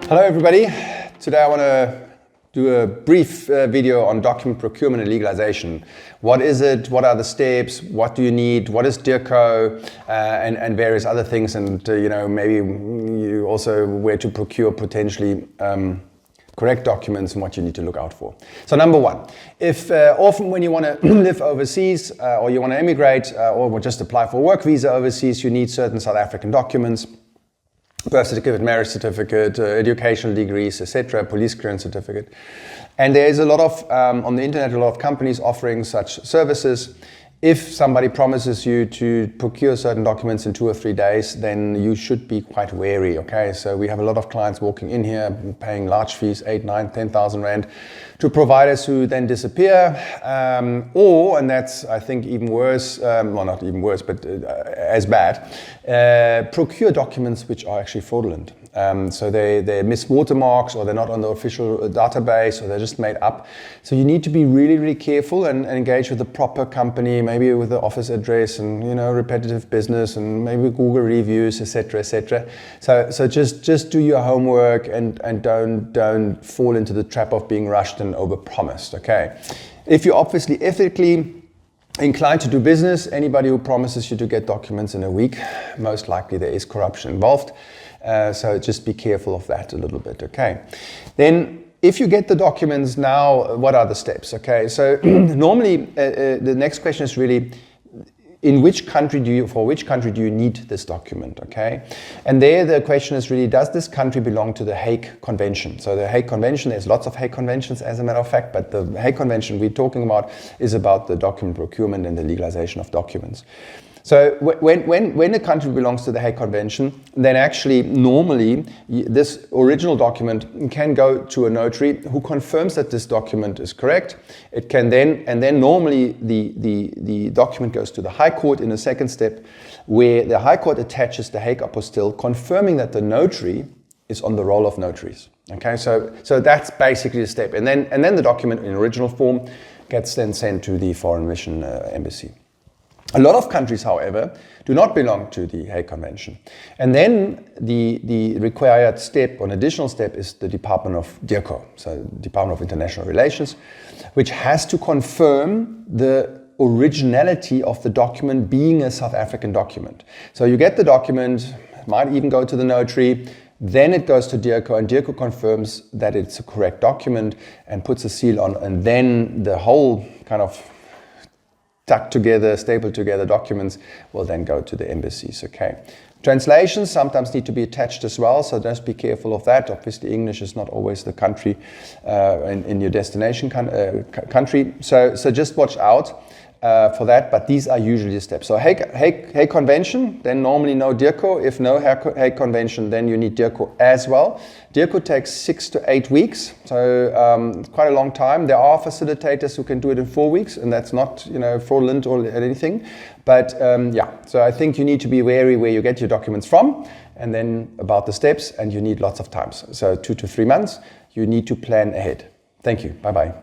Hello everybody. Today I want to do a brief video on document procurement and legalization. What is it? What are the steps? What do you need? What is DIRCO? And various other things, and maybe you also where to procure potentially correct documents and what you need to look out for. So number one, if often when you want to live overseas or you want to emigrate or just apply for a work visa overseas, you need certain South African documents. Birth certificate, marriage certificate, educational degrees, etc., police clearance certificate. And there is a lot of, on the internet, a lot of companies offering such services. If somebody promises you to procure certain documents in 2 or 3 days, then you should be quite wary, okay? So we have a lot of clients walking in here, paying large fees, 8, 9, 10,000 Rand, to providers who then disappear, or, and that's, I think, even worse, well, not even worse, but as bad, procure documents which are actually fraudulent. So they miss watermarks, or they're not on the official database, or they're just made up. So you need to be really, really careful and engage with the proper company, maybe with the office address and repetitive business and maybe Google reviews, etc., etc. So just do your homework and don't fall into the trap of being rushed and overpromised. Okay, if you're obviously ethically inclined to do business, anybody who promises you to get documents in a week, most likely there is corruption involved. So just be careful of that a little bit, okay? Then, if you get the documents now, what are the steps, okay? So normally, the next question is really, for which country do you need this document, okay? And there the question is really, does this country belong to the Hague Convention? So the Hague Convention, there's lots of Hague Conventions as a matter of fact, but the Hague Convention we're talking about is about the document procurement and the legalization of documents. So when a country belongs to the Hague Convention, then actually normally this original document can go to a notary who confirms that this document is correct. It can then, and then normally the document goes to the High Court in a second step, where the High Court attaches the Hague apostille, confirming that the notary is on the roll of notaries. Okay, so that's basically the step, and then the document in original form gets then sent to the foreign mission embassy. A lot of countries, however, do not belong to the Hague Convention. And then the required step, or an additional step, is the Department of DIRCO, so Department of International Relations, which has to confirm the originality of the document being a South African document. So you get the document, it might even go to the notary, then it goes to DIRCO, and DIRCO confirms that it's a correct document and puts a seal on, and then the whole kind of stuck together, stapled together documents will then go to the embassies, okay? Translations sometimes need to be attached as well, so just be careful of that. Obviously, English is not always the country in your destination country, so just watch out for that, but these are usually the steps. So Hague Convention, then normally no DIRCO. If no Hague Convention, then you need DIRCO as well. DIRCO takes 6 to 8 weeks, so quite a long time. There are facilitators who can do it in 4 weeks, and that's not fraudulent or anything. But yeah, so I think you need to be wary where you get your documents from, and then about the steps, and you need lots of time. So 2 to 3 months, you need to plan ahead. Thank you. Bye-bye.